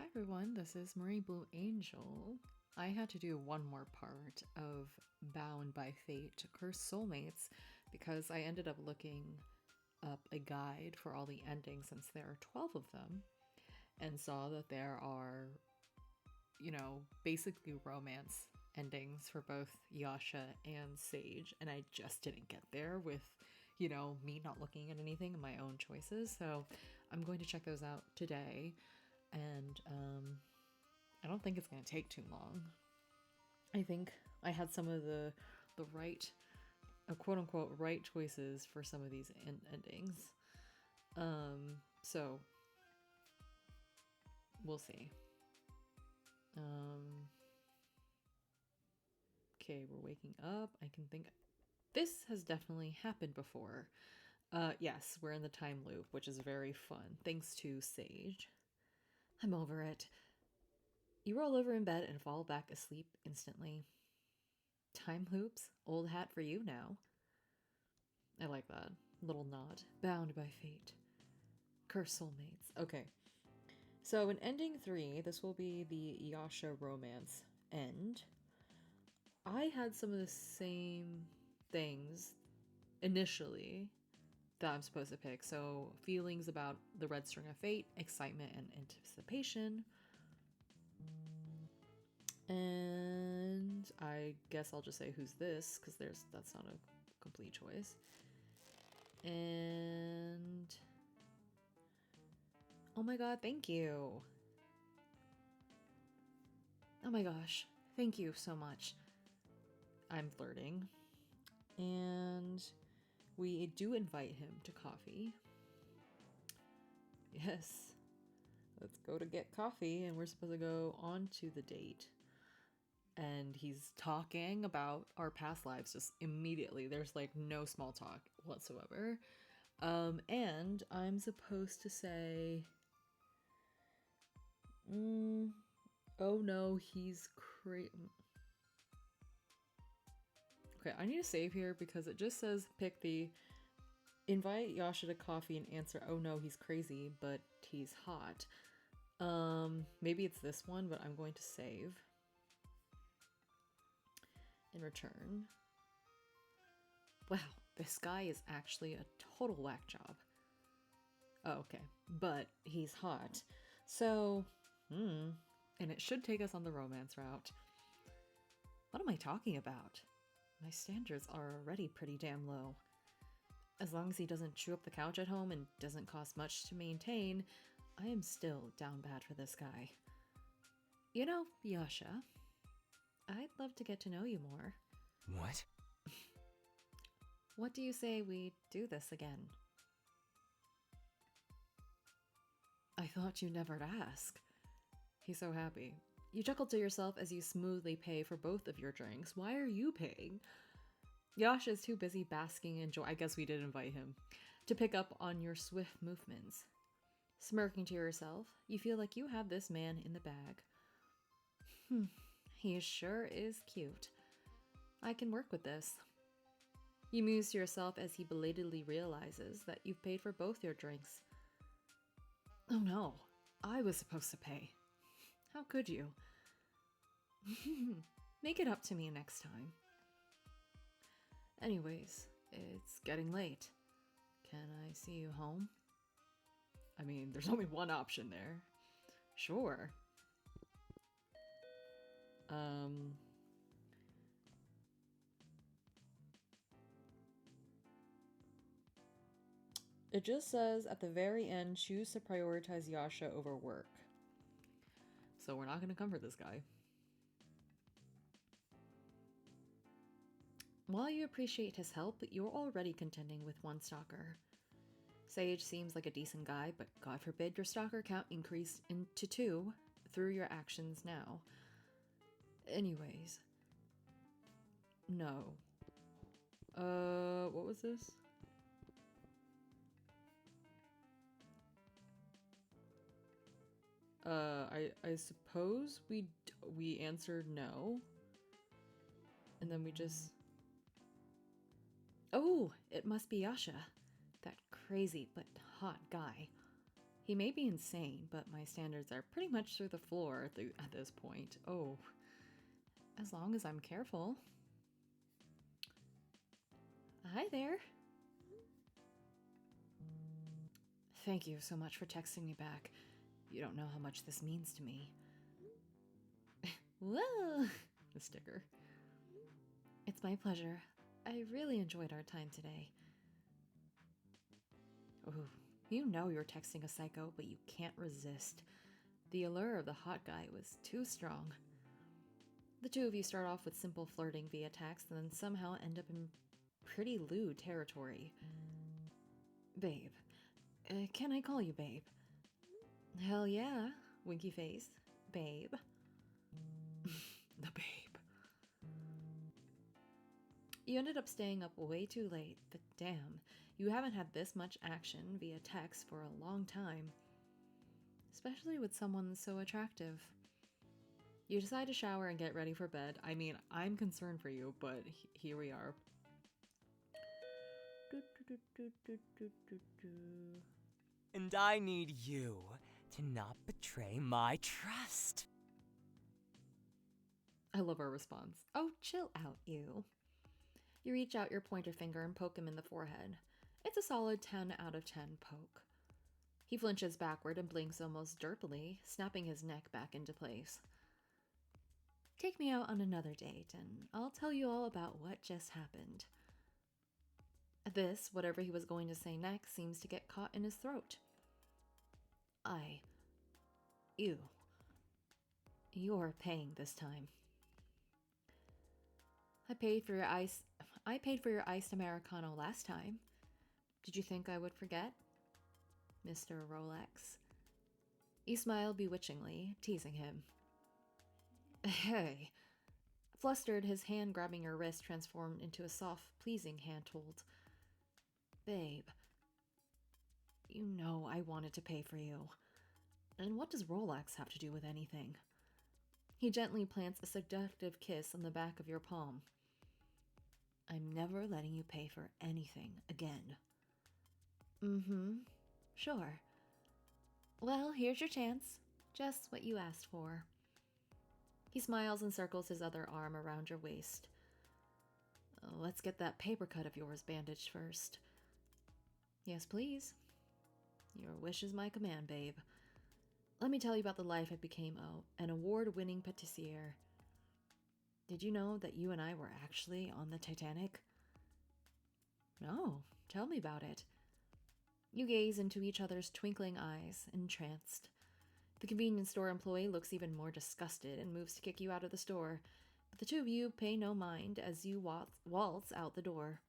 everyone, this is Marie Blue Angel. I had to do one more part of Bound by Fate to Curse Soulmates because I ended up looking up a guide for all the endings since there are 12 of them and saw that there are, basically romance endings for both Yasha and Sage, and I just didn't get there with, me not looking at anything and my own choices. So I'm going to check those out today. And I don't think it's going to take too long. I think I had some of the right, quote unquote, right choices for some of these endings. So we'll see. Okay, we're waking up. I can think this has definitely happened before. Yes, we're in the time loop, which is very fun, thanks to Sage. I'm over it. You roll over in bed and fall back asleep instantly. Time loops? Old hat for you now. I like that. Little nod. Bound by fate. Curse soulmates. Okay. So in ending 3, this will be the Yasha romance end. I had some of the same things initially that I'm supposed to pick. So feelings about the red string of fate, excitement and anticipation. And I guess I'll just say who's this, because that's not a complete choice. And oh my god, thank you. Oh my gosh, thank you so much. I'm flirting. And we do invite him to coffee. Yes. Let's go to get coffee, and we're supposed to go on to the date. And he's talking about our past lives just immediately. There's like no small talk whatsoever. And I'm supposed to say, oh no, he's crazy. Okay, I need to save here because it just says pick the invite Yasha to coffee and answer, oh no, he's crazy, but he's hot. Maybe it's this one, but I'm going to save. In return. Wow, this guy is actually a total whack job. Oh, okay. But he's hot. So, and it should take us on the romance route. What am I talking about? My standards are already pretty damn low. As long as he doesn't chew up the couch at home and doesn't cost much to maintain, I am still down bad for this guy. You know, Yasha, I'd love to get to know you more. What? What do you say we do this again? I thought you never'd ask. He's so happy. You chuckle to yourself as you smoothly pay for both of your drinks. Why are you paying? Yasha is too busy basking in joy. I guess we did invite him to pick up on your swift movements. Smirking to yourself, you feel like you have this man in the bag. He sure is cute. I can work with this. You muse to yourself as he belatedly realizes that you've paid for both your drinks. Oh no, I was supposed to pay. How could you? Make it up to me next time. Anyways, it's getting late. Can I see you home? I mean, there's only one option there. Sure. It just says at the very end, choose to prioritize Yasha over work. So we're not going to comfort this guy. While you appreciate his help, you're already contending with one stalker. Sage seems like a decent guy, but God forbid your stalker count increased into 2 through your actions now. Anyways. No. What was this? I suppose we answered no. And then we just... Oh, it must be Yasha. That crazy but hot guy. He may be insane, but my standards are pretty much through the floor at this point. Oh, as long as I'm careful. Hi there. Thank you so much for texting me back. You don't know how much this means to me. Whoa! The sticker. It's my pleasure. I really enjoyed our time today. Oh, you know you're texting a psycho, but you can't resist. The allure of the hot guy was too strong. The two of you start off with simple flirting via text and then somehow end up in pretty lewd territory. Babe. Can I call you babe? Hell yeah, winky face. Babe. The babe. You ended up staying up way too late, but damn, you haven't had this much action via text for a long time. Especially with someone so attractive. You decide to shower and get ready for bed. I mean, I'm concerned for you, but here we are. And I need you to not betray my trust. I love our response. Oh, chill out, you. You reach out your pointer finger and poke him in the forehead. It's a solid 10 out of 10 poke. He flinches backward and blinks almost derpily, snapping his neck back into place. Take me out on another date, and I'll tell you all about what just happened. At this, whatever he was going to say next seems to get caught in his throat. You're paying this time. I paid for your iced Americano last time. Did you think I would forget? Mr. Rolex. You smiled bewitchingly, teasing him. Hey. Flustered, his hand grabbing your wrist transformed into a soft, pleasing handhold. Babe. You know I wanted to pay for you. And what does Rolex have to do with anything? He gently plants a seductive kiss on the back of your palm. I'm never letting you pay for anything again. Mm-hmm. Sure. Well, here's your chance. Just what you asked for. He smiles and circles his other arm around your waist. Let's get that paper cut of yours bandaged first. Yes, please. Your wish is my command, babe. Let me tell you about the life I became an award-winning patissier. Did you know that you and I were actually on the Titanic? No, tell me about it. You gaze into each other's twinkling eyes, entranced. The convenience store employee looks even more disgusted and moves to kick you out of the store, but the two of you pay no mind as you waltz out the door.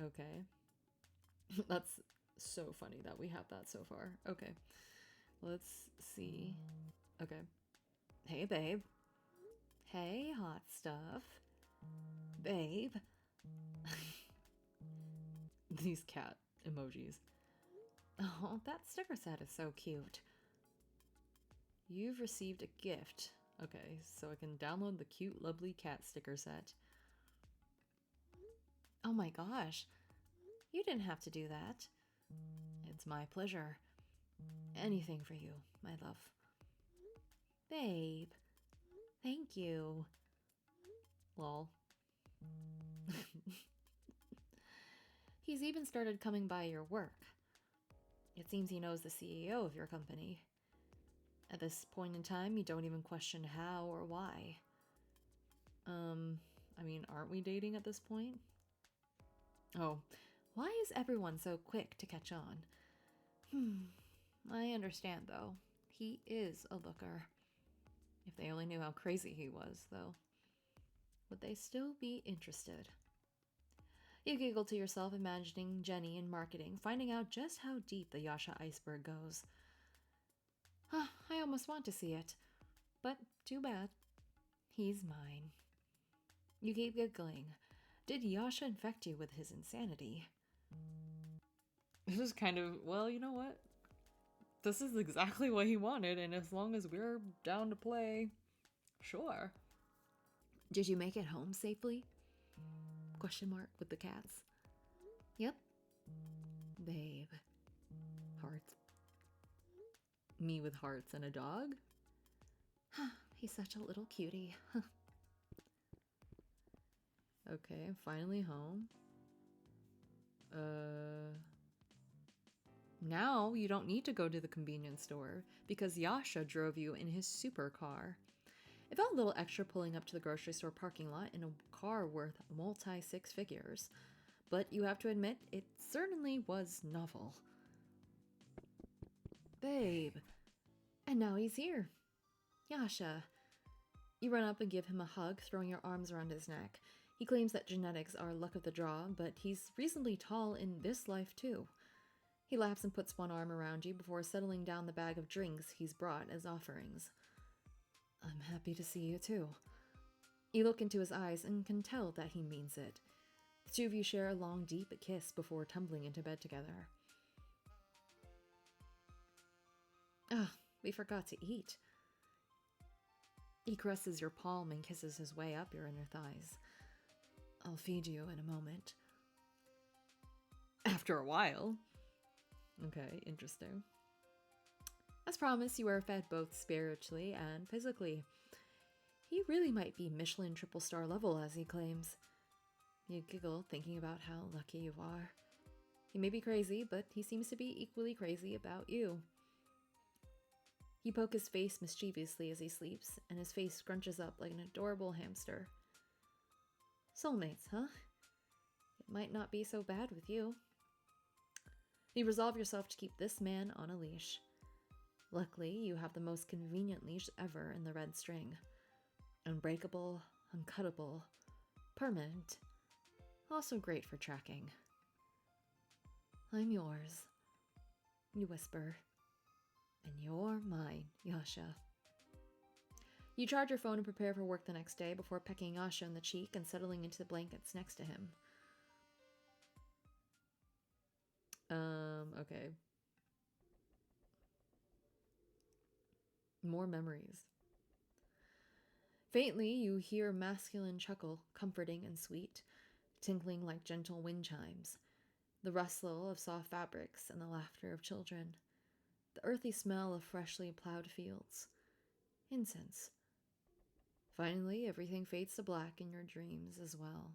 Okay. That's so funny that we have that so far. Okay. Let's see. Okay. Hey, babe. Hey, hot stuff. Babe. These cat emojis. Oh, that sticker set is so cute. You've received a gift. Okay, so I can download the cute, lovely cat sticker set. Oh my gosh. You didn't have to do that. It's my pleasure. Anything for you, my love. Babe. Thank you. Lol. He's even started coming by your work. It seems he knows the CEO of your company. At this point in time, you don't even question how or why. I mean, aren't we dating at this point? Oh, why is everyone so quick to catch on? I understand, though. He is a looker. If they only knew how crazy he was, though. Would they still be interested? You giggle to yourself, imagining Jenny in marketing, finding out just how deep the Yasha iceberg goes. I almost want to see it. But too bad. He's mine. You keep giggling. Did Yasha infect you with his insanity? This is kind of, well, you know what? This is exactly what he wanted, and as long as we're down to play, sure. Did you make it home safely? Question mark with the cats. Yep. Babe. Hearts Me with hearts and a dog? He's such a little cutie. Okay, I'm finally home. Now you don't need to go to the convenience store because Yasha drove you in his supercar. It felt a little extra pulling up to the grocery store parking lot in a car worth multi six figures, but you have to admit it certainly was novel. Babe, and now he's here. Yasha. You run up and give him a hug, throwing your arms around his neck. He claims that genetics are luck of the draw, but he's reasonably tall in this life too. He laughs and puts one arm around you before settling down the bag of drinks he's brought as offerings. I'm happy to see you too. You look into his eyes and can tell that he means it. The two of you share a long, deep kiss before tumbling into bed together. We forgot to eat. He caresses your palm and kisses his way up your inner thighs. I'll feed you in a moment. After a while. Okay, interesting. As promised, you are fed both spiritually and physically. He really might be Michelin triple star level, as he claims. You giggle, thinking about how lucky you are. He may be crazy, but he seems to be equally crazy about you. You poke his face mischievously as he sleeps, and his face scrunches up like an adorable hamster. Soulmates, huh? It might not be so bad with you. You resolve yourself to keep this man on a leash. Luckily, you have the most convenient leash ever in the red string. Unbreakable, uncuttable, permanent. Also great for tracking. I'm yours, you whisper. And you're mine, Yasha. You charge your phone and prepare for work the next day before pecking Yasha in the cheek and settling into the blankets next to him. Okay. More memories. Faintly, you hear a masculine chuckle, comforting and sweet, tinkling like gentle wind chimes, the rustle of soft fabrics and the laughter of children, the earthy smell of freshly plowed fields, incense. Finally, everything fades to black in your dreams as well.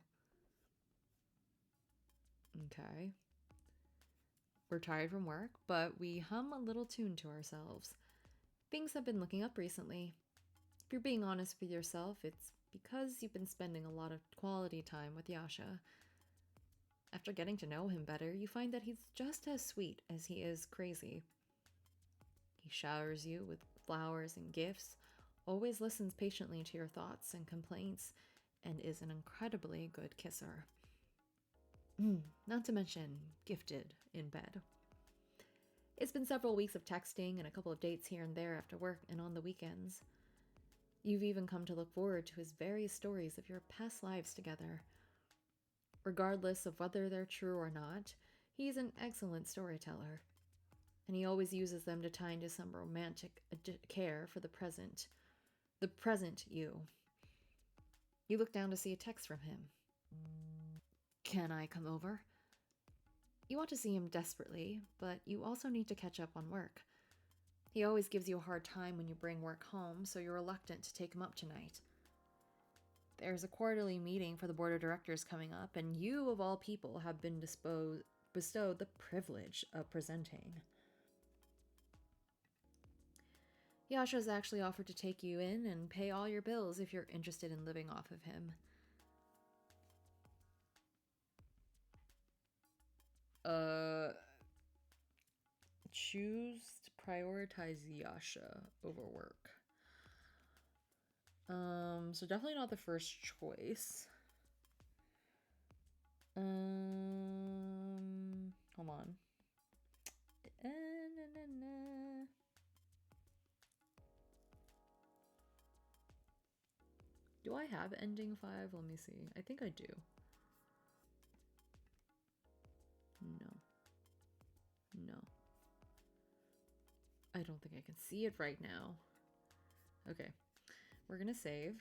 Okay. We're tired from work, but we hum a little tune to ourselves. Things have been looking up recently. If you're being honest with yourself, it's because you've been spending a lot of quality time with Yasha. After getting to know him better, you find that he's just as sweet as he is crazy. He showers you with flowers and gifts, always listens patiently to your thoughts and complaints, and is an incredibly good kisser. Not to mention, gifted in bed. It's been several weeks of texting and a couple of dates here and there after work and on the weekends. You've even come to look forward to his various stories of your past lives together. Regardless of whether they're true or not, he's an excellent storyteller. And he always uses them to tie into some romantic care for the present. The present you. You look down to see a text from him. Can I come over? You want to see him desperately, but you also need to catch up on work. He always gives you a hard time when you bring work home, so you're reluctant to take him up tonight. There's a quarterly meeting for the board of directors coming up, and you, of all people, have been bestowed the privilege of presenting. Yasha's actually offered to take you in and pay all your bills if you're interested in living off of him. Choose to prioritize Yasha over work. So definitely not the first choice. Hold on. Do I have ending 5? Let me see. I think I do. No. I don't think I can see it right now. Okay. We're gonna save.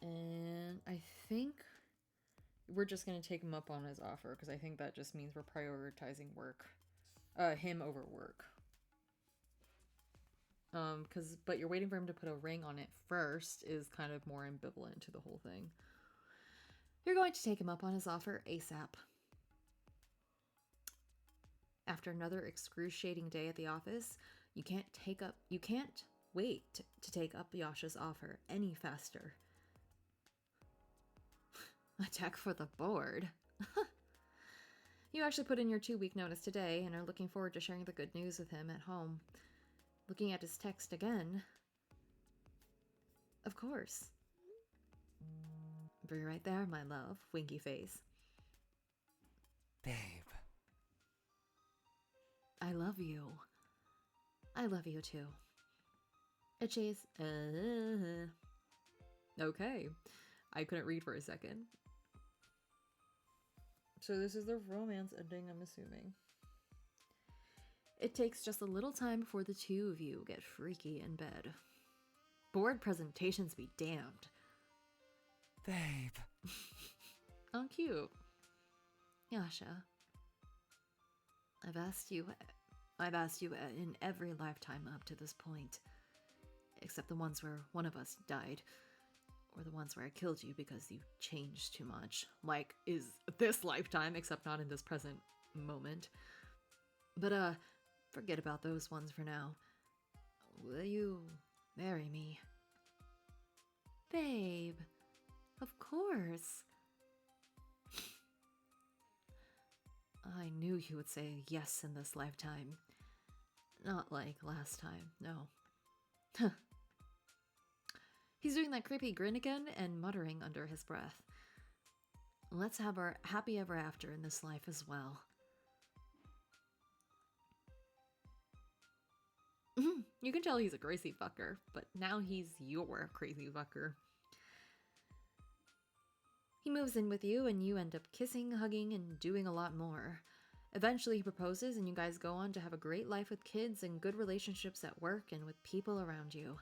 And I think we're just gonna take him up on his offer because I think that just means we're prioritizing work. Him over work. But you're waiting for him to put a ring on it first is kind of more ambivalent to the whole thing. You're going to take him up on his offer ASAP. After another excruciating day at the office, you can't wait to take up Yasha's offer any faster. Attack for the board. You actually put in your 2-week notice today and are looking forward to sharing the good news with him at home. Looking at his text again. Of course. Be right there, my love. Winky face. Babe. I love you. I love you too. A chase. Okay. I couldn't read for a second. So this is the romance ending, I'm assuming. It takes just a little time before the two of you get freaky in bed. Board presentations be damned. Babe. Oh, cute. Yasha. I've asked you in every lifetime up to this point. Except the ones where one of us died. Or the ones where I killed you because you changed too much. Like, is this lifetime, except not in this present moment. But, forget about those ones for now. Will you marry me? Babe, of course. I knew you would say yes in this lifetime. Not like last time, no. He's doing that creepy grin again and muttering under his breath. Let's have our happy ever after in this life as well. You can tell he's a crazy fucker, but now he's your crazy fucker. He moves in with you and you end up kissing, hugging, and doing a lot more. Eventually he proposes and you guys go on to have a great life with kids and good relationships at work and with people around you.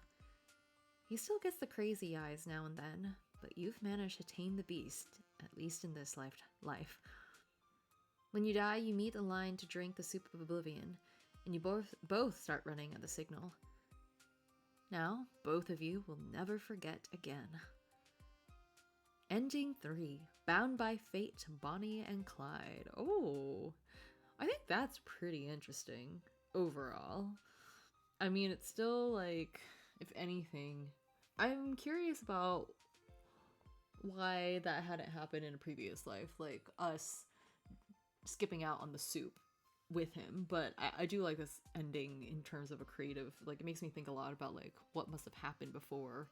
He still gets the crazy eyes now and then, but you've managed to tame the beast, at least in this life. When you die, you meet a line to drink the soup of oblivion, and you both start running at the signal. Now, both of you will never forget again. Ending 3, Bound by Fate, Bonnie and Clyde. Oh, I think that's pretty interesting overall. I mean, it's still like, if anything, I'm curious about why that hadn't happened in a previous life, like us skipping out on the soup with him. But I do like this ending in terms of a creative, like, it makes me think a lot about like what must have happened before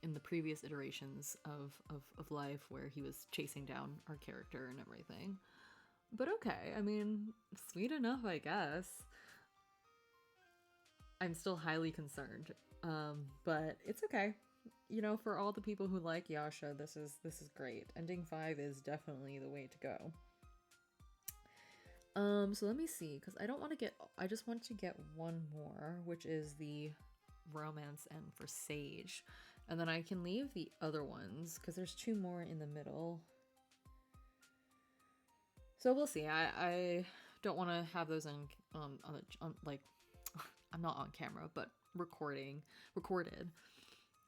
in the previous iterations of life where he was chasing down our character and everything. But okay, I mean, sweet enough, I guess. I'm still highly concerned, but it's okay. You know, for all the people who like Yasha, this is great. Ending 5 is definitely the way to go. So let me see, because I just want to get one more, which is the romance end for Sage. And then I can leave the other ones, because there's 2 more in the middle. So we'll see. I don't want to have those on like, I'm not on camera, but recorded.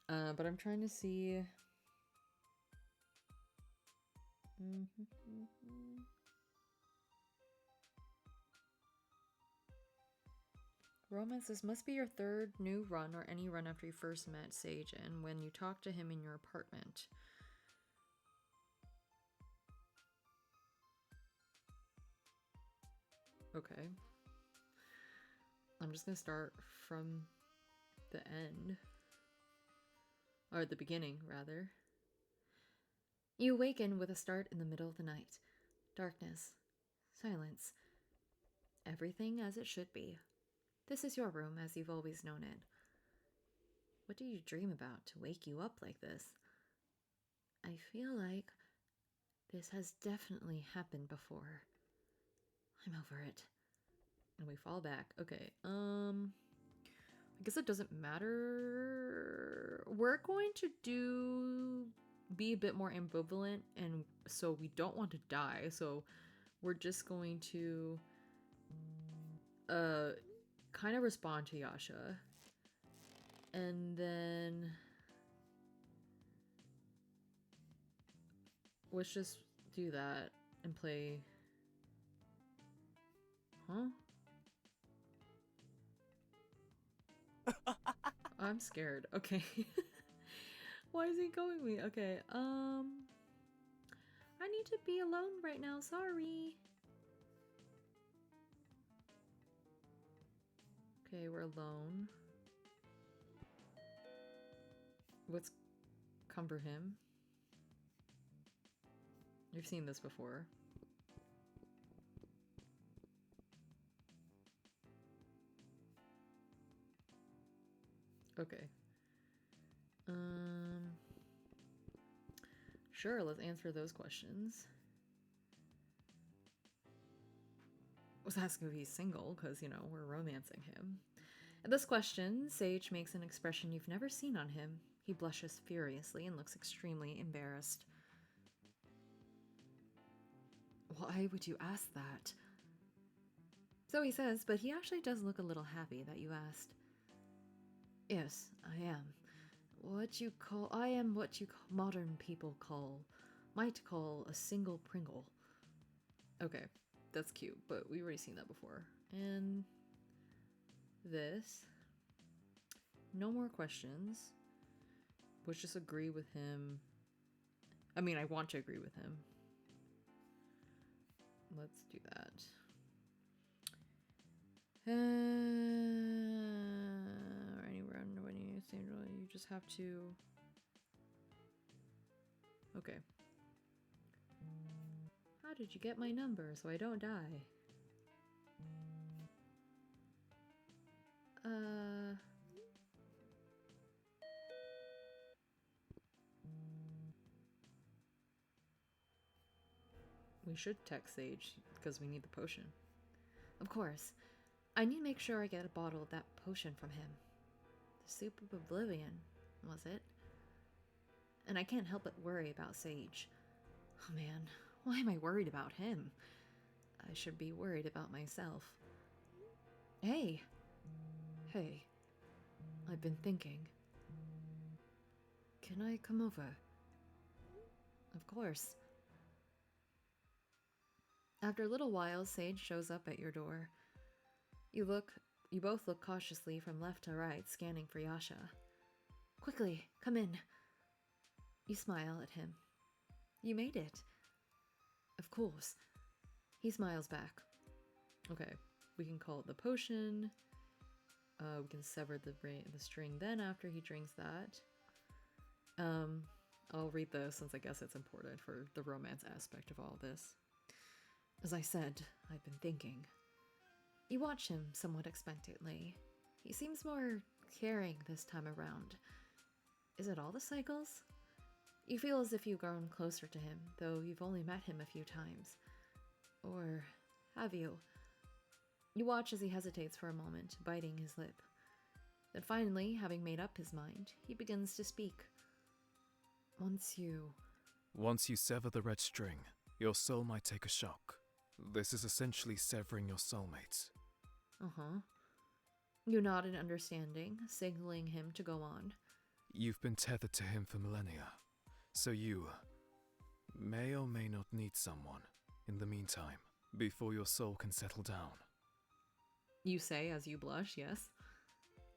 But I'm trying to see. Romance, this must be your 3rd new run or any run after you first met Sage and when you talked to him in your apartment. Okay. I'm just gonna start from the end. Or at the beginning, rather. You awaken with a start in the middle of the night. Darkness. Silence. Everything as it should be. This is your room as you've always known it. What do you dream about to wake you up like this? I feel like this has definitely happened before. I'm over it. And we fall back. Okay, I guess it doesn't matter. We're going to be a bit more ambivalent, and so we don't want to die, so we're just going to kind of respond to Yasha. And then let's just do that and play. Huh? I'm scared. Okay. Why is he going me? Okay, I need to be alone right now. Sorry. Okay, we're alone. Let's cumber him. You've seen this before. Okay. Sure, let's answer those questions. Was asking if he's single, because, you know, we're romancing him. At this question, Sage makes an expression you've never seen on him. He blushes furiously and looks extremely embarrassed. Why would you ask that? So he says, but he actually does look a little happy that you asked. Yes, I am. I am what you modern people might call a single Pringle. Okay, that's cute, but we've already seen that before. And this. No more questions. Let's just agree with him. I mean, I want to agree with him. Let's do that. Anywhere when you just have to. Okay. How did you get my number so I don't die? We should text Sage because we need the potion. Of course. I need to make sure I get a bottle of that potion from him. The Soup of Oblivion, was it? And I can't help but worry about Sage. Oh man, why am I worried about him? I should be worried about myself. Hey! Hey. I've been thinking. Can I come over? Of course. After a little while, Sage shows up at your door. You both look cautiously from left to right, scanning for Yasha. Quickly, come in. You smile at him. You made it. Of course. He smiles back. Okay, we can call it the potion. We can sever the string then after he drinks that. I'll read this since I guess it's important for the romance aspect of all this. As I said, I've been thinking. You watch him somewhat expectantly. He seems more caring this time around. Is it all the cycles? You feel as if you've grown closer to him, though you've only met him a few times. Or have you? You watch as he hesitates for a moment, biting his lip. Then finally, having made up his mind, he begins to speak. Once you sever the red string, your soul might take a shock. This is essentially severing your soulmates. Uh-huh. You nod in understanding, signaling him to go on. You've been tethered to him for millennia, so you may or may not need someone in the meantime, before your soul can settle down. You say as you blush, yes?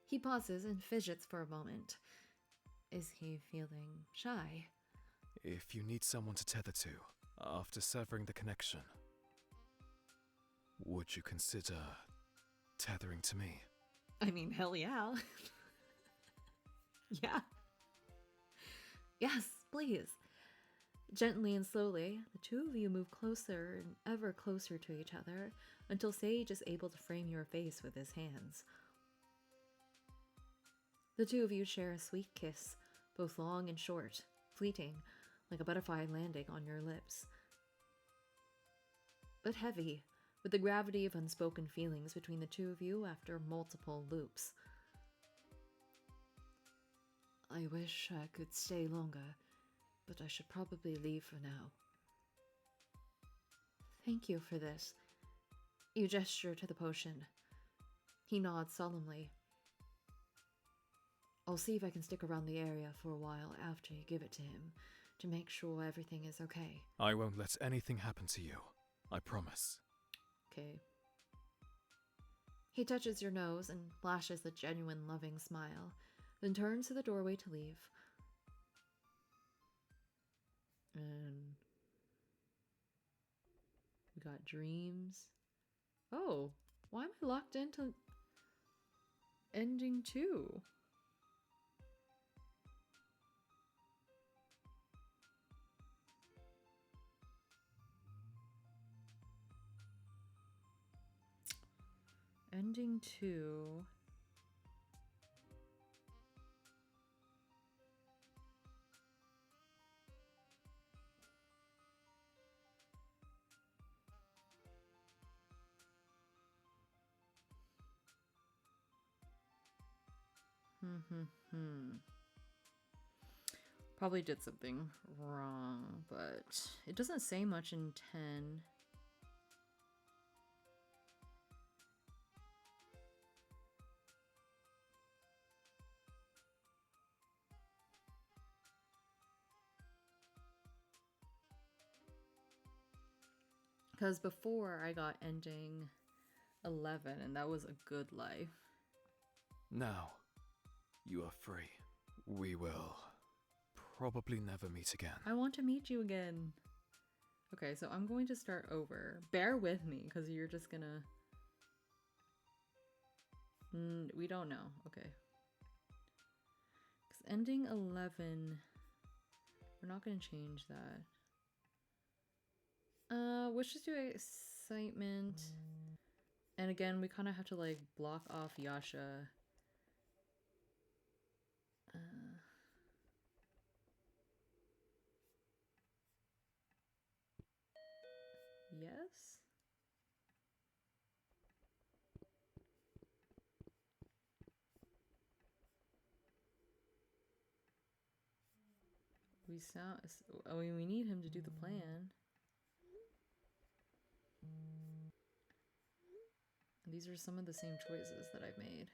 He pauses and fidgets for a moment. Is he feeling shy? If you need someone to tether to, after severing the connection, would you consider tethering to me? I mean, hell yeah. Yeah. Yes, please. Gently and slowly, the two of you move closer and ever closer to each other until Sage is able to frame your face with his hands. The two of you share a sweet kiss, both long and short, fleeting, like a butterfly landing on your lips. But heavy, with the gravity of unspoken feelings between the two of you after multiple loops. I wish I could stay longer, but I should probably leave for now. Thank you for this. You gesture to the potion. He nods solemnly. I'll see if I can stick around the area for a while after you give it to him to make sure everything is okay. I won't let anything happen to you. I promise. Okay. He touches your nose and flashes a genuine loving smile, then turns to the doorway to leave. And we got dreams. Oh, why am I locked into ending 2? Ending 2. Probably did something wrong, but it doesn't say much in 10. Because before I got ending 11, and that was a good life. Now, you are free. We will probably never meet again. I want to meet you again. Okay, so I'm going to start over. Bear with me, because you're just gonna... we don't know. Okay. Because ending 11... We're not going to change that. Let's just do excitement. And again, we kind of have to, like, block off Yasha. Yes? We sound... I mean, we need him to do the plan. These are some of the same choices that I've made.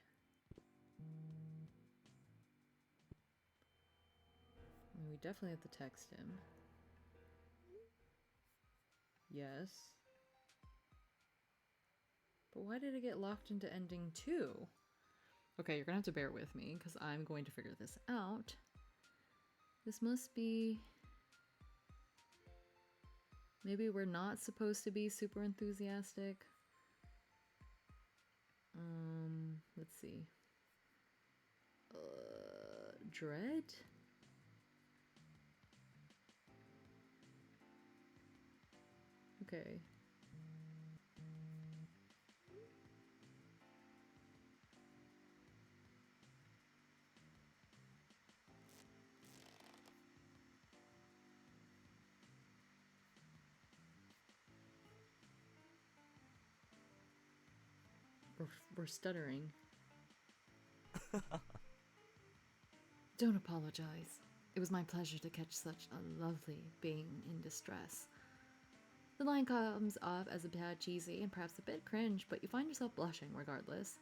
I mean, we definitely have to text him. Yes. But why did it get locked into ending 2? Okay, you're gonna have to bear with me, because I'm going to figure this out. This must be... Maybe we're not supposed to be super enthusiastic. Let's see. Dread? Okay. We're stuttering. Don't apologize. It was my pleasure to catch such a lovely being in distress. The line comes off as a tad cheesy and perhaps a bit cringe, but you find yourself blushing regardless.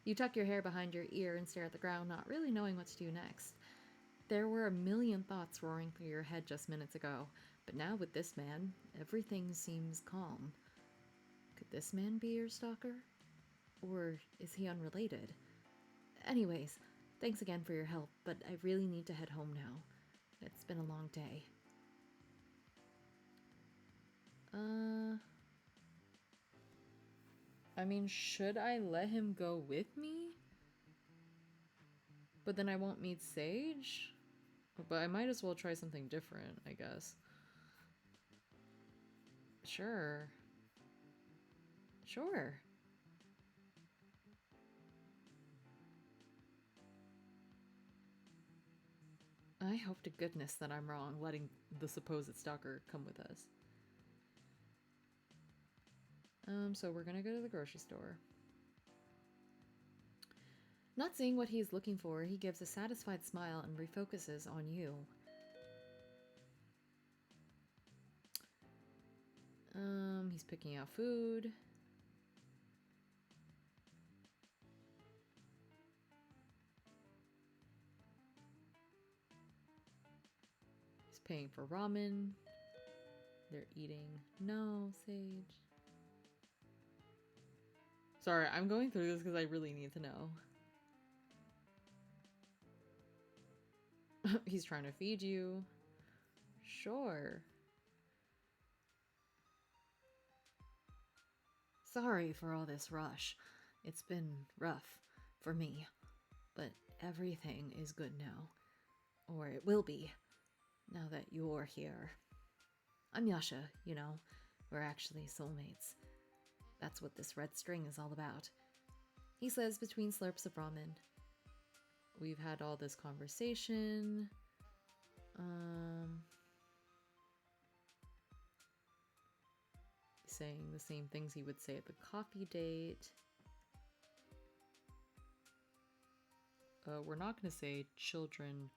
You tuck your hair behind your ear and stare at the ground, not really knowing what to do next. There were a million thoughts roaring through your head just minutes ago, but now with this man, everything seems calm. Could this man be your stalker? Or is he unrelated? Anyways, thanks again for your help, but I really need to head home now. It's been a long day. I mean, should I let him go with me? But then I won't meet Sage? But I might as well try something different, I guess. Sure. Sure. I hope to goodness that I'm wrong, letting the supposed stalker come with us. So we're gonna go to the grocery store. Not seeing what he's looking for, he gives a satisfied smile and refocuses on you. He's picking out food. paying for ramen. They're eating. No, Sage. Sorry, I'm going through this because I really need to know. He's trying to feed you. Sure. Sorry for all this rush. It's been rough for me, but everything is good now. Or it will be, now that you're here. I'm Yasha, you know. We're actually soulmates. That's what this red string is all about. He says between slurps of ramen. We've had all this conversation. Saying the same things he would say at the coffee date. We're not going to say children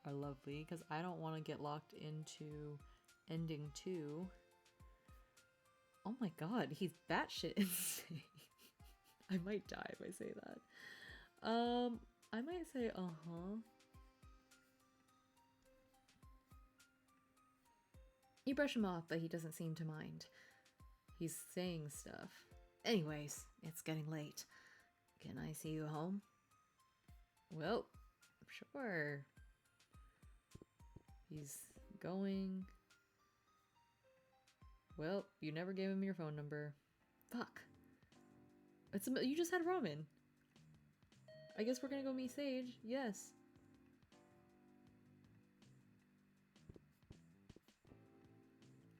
are lovely because I don't want to get locked into ending 2. Oh my god, he's batshit insane. I might die if I say that. I might say uh-huh. You brush him off, but he doesn't seem to mind. He's saying stuff. Anyways, it's getting late. Can I see you home? Well, sure. He's going. Well, you never gave him your phone number. Fuck. You just had ramen. I guess we're gonna go meet Sage. Yes.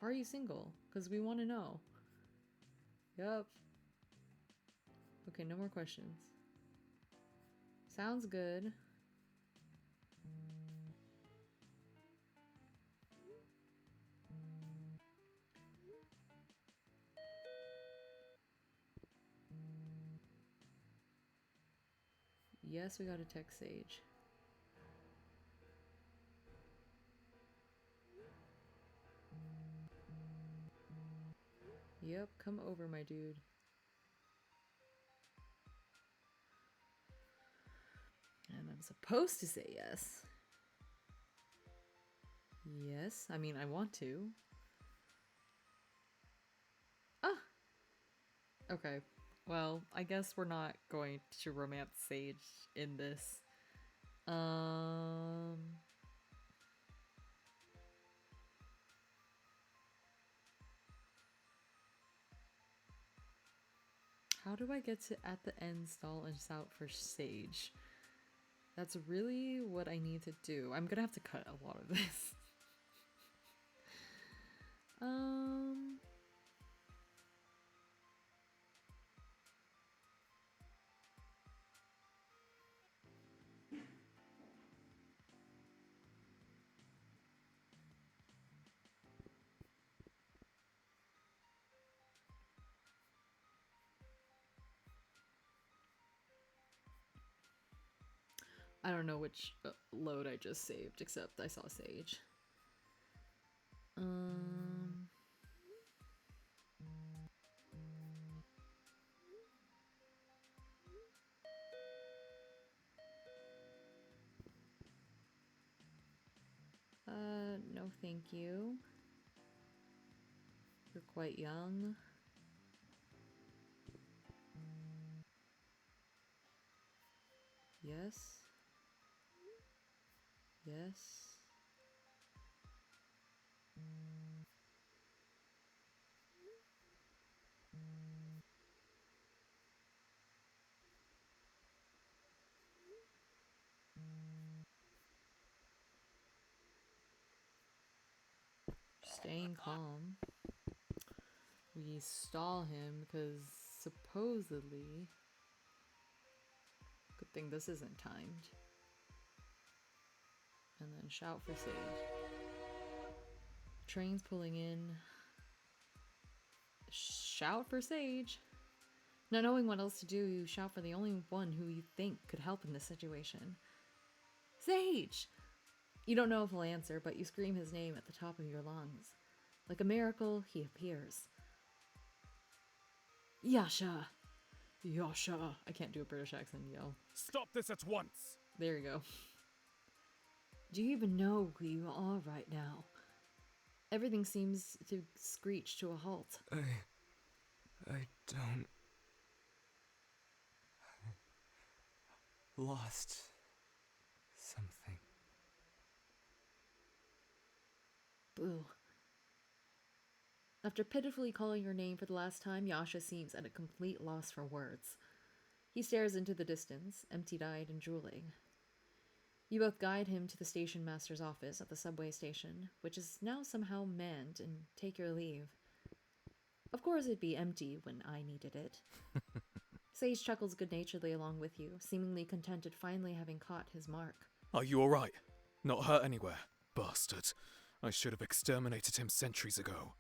Are you single? Because we want to know. Yup. Okay, no more questions. Sounds good. Yes, we gotta text Sage. Yep, come over, my dude. And I'm supposed to say yes. Yes, I mean, I want to. Ah! Okay, well, I guess we're not going to romance Sage in this. How do I get to at the end stall and shout for Sage? That's really what I need to do. I'm gonna have to cut a lot of this. I don't know which load I just saved, except I saw Sage. No thank you. You're quite young. Yes. Yes. Staying calm. We stall him because supposedly... Good thing this isn't timed. And then shout for Sage. Train's pulling in. Shout for Sage. Not knowing what else to do, you shout for the only one who you think could help in this situation. Sage! You don't know if he'll answer, but you scream his name at the top of your lungs. Like a miracle, he appears. Yasha! Yasha! I can't do a British accent yell. Stop this at once! There you go. Do you even know who you are right now? Everything seems to screech to a halt. I don't... lost something. Boo. After pitifully calling your name for the last time, Yasha seems at a complete loss for words. He stares into the distance, empty-eyed and drooling. You both guide him to the station master's office at the subway station, which is now somehow manned, and take your leave. Of course it'd be empty when I needed it. Sage chuckles good-naturedly along with you, seemingly content at finally having caught his mark. Are you alright? Not hurt anywhere? Bastard. I should have exterminated him centuries ago.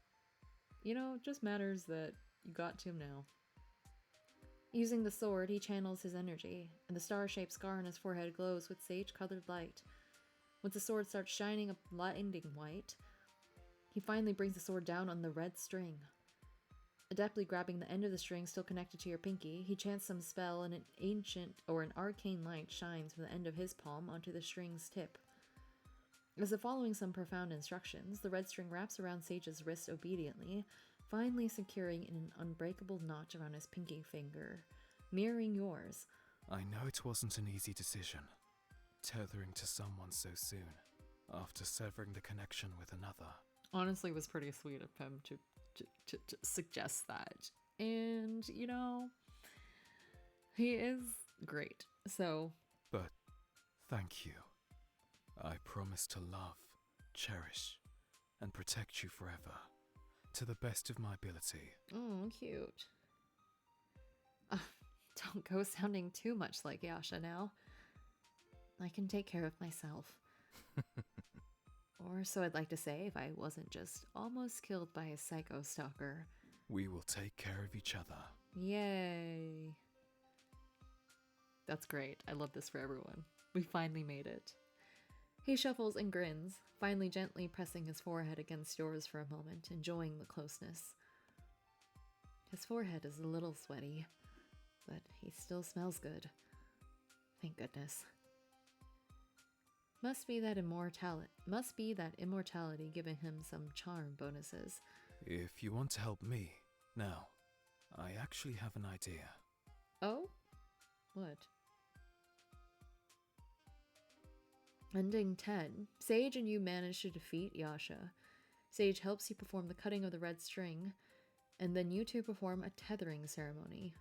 You know, it just matters that you got to him now. Using the sword, he channels his energy, and the star-shaped scar on his forehead glows with sage-colored light. Once the sword starts shining a blinding white, he finally brings the sword down on the red string. Adeptly grabbing the end of the string still connected to your pinky, he chants some spell and an arcane light shines from the end of his palm onto the string's tip. As if following some profound instructions, the red string wraps around Sage's wrist obediently, finally securing in an unbreakable notch around his pinky finger, mirroring yours. I know it wasn't an easy decision, tethering to someone so soon, after severing the connection with another. Honestly, it was pretty sweet of him to suggest that. And, you know, he is great. So... But thank you. I promise to love, cherish, and protect you forever, to the best of my ability. Oh, cute. Don't go sounding too much like Yasha now. I can take care of myself. Or so I'd like to say if I wasn't just almost killed by a psycho stalker. We will take care of each other. Yay. That's great. I love this for everyone. We finally made it. He shuffles and grins, finally gently pressing his forehead against yours for a moment, enjoying the closeness. His forehead is a little sweaty, but he still smells good. Thank goodness. Must be that immortality giving him some charm bonuses. If you want to help me, now, I actually have an idea. Oh? What? Ending 10. Sage and you manage to defeat Yasha. Sage helps you perform the cutting of the red string, and then you two perform a tethering ceremony.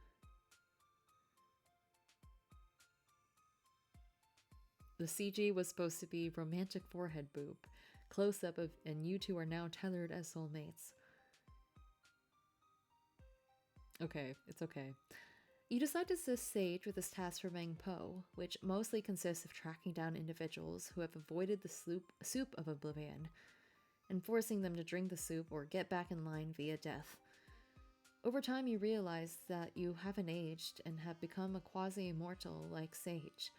The CG was supposed to be romantic forehead boop, close-up of, and you two are now tethered as soulmates. Okay, it's okay. You decide to assist Sage with his task for Meng Po, which mostly consists of tracking down individuals who have avoided the soup of oblivion, and forcing them to drink the soup or get back in line via death. Over time you realize that you haven't aged and have become a quasi-immortal like Sage.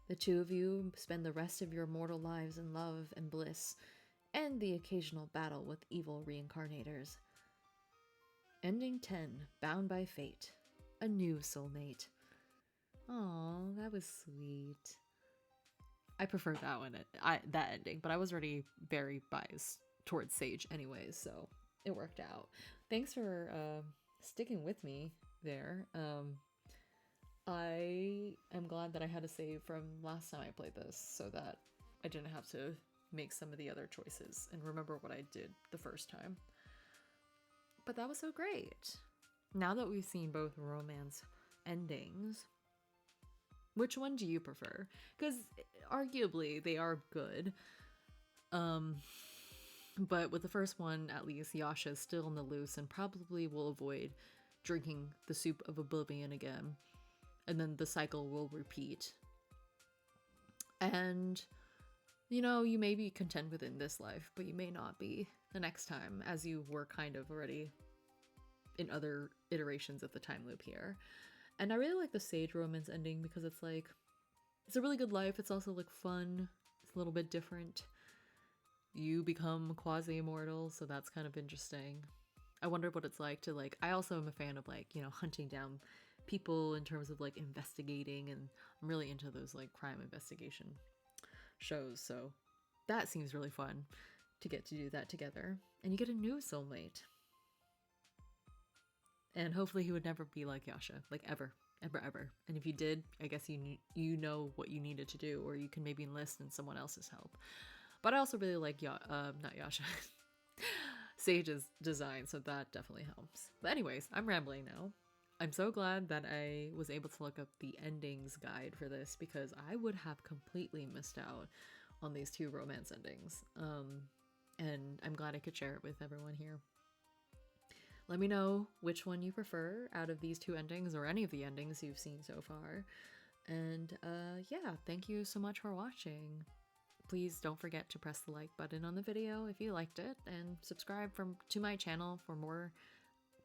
The two of you spend the rest of your mortal lives in love and bliss, and the occasional battle with evil reincarnators. Ending 10, Bound by Fate. A new soulmate. Aw, that was sweet. I prefer that one, that ending, but I was already very biased towards Sage anyways, so it worked out. Thanks for sticking with me there. I am glad that I had a save from last time I played this so that I didn't have to make some of the other choices and remember what I did the first time. But that was so great. Now that we've seen both romance endings, which one do you prefer? Because arguably they are good. But with the first one, at least, Yasha is still on the loose and probably will avoid drinking the soup of oblivion again. And then the cycle will repeat. And, you know, you may be content within this life, but you may not be the next time, as you were kind of already in other iterations of the time loop here. And I really like the Sage romance ending because it's like, it's a really good life. It's also like fun. It's a little bit different. You become quasi-immortal, so that's kind of interesting. I wonder what it's like to like, I also am a fan of like, you know, hunting down people in terms of like investigating, and I'm really into those like crime investigation shows, so that seems really fun. to get to do that together. And you get a new soulmate. And hopefully he would never be like Yasha, like ever, ever, ever. And if you did, I guess you know what you needed to do, or you can maybe enlist in someone else's help. But I also really like not Yasha, Sage's design, so that definitely helps. But anyways, I'm rambling now. I'm so glad that I was able to look up the endings guide for this, because I would have completely missed out on these two romance endings. And I'm glad I could share it with everyone here. Let me know which one you prefer out of these two endings, or any of the endings you've seen so far. And yeah, thank you so much for watching. Please don't forget to press the like button on the video if you liked it, and subscribe to my channel for more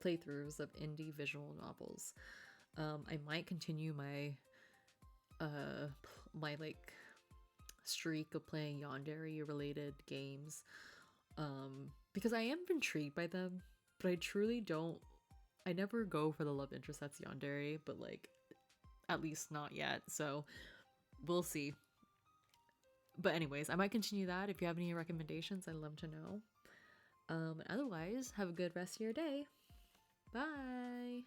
playthroughs of indie visual novels. I might continue my like streak of playing yandere related games, because I am intrigued by them, but I never go for the love interest that's yandere, but like, at least not yet, so we'll see. But anyways, I might continue that. If you have any recommendations, I'd love to know. Otherwise, have a good rest of your day. Bye!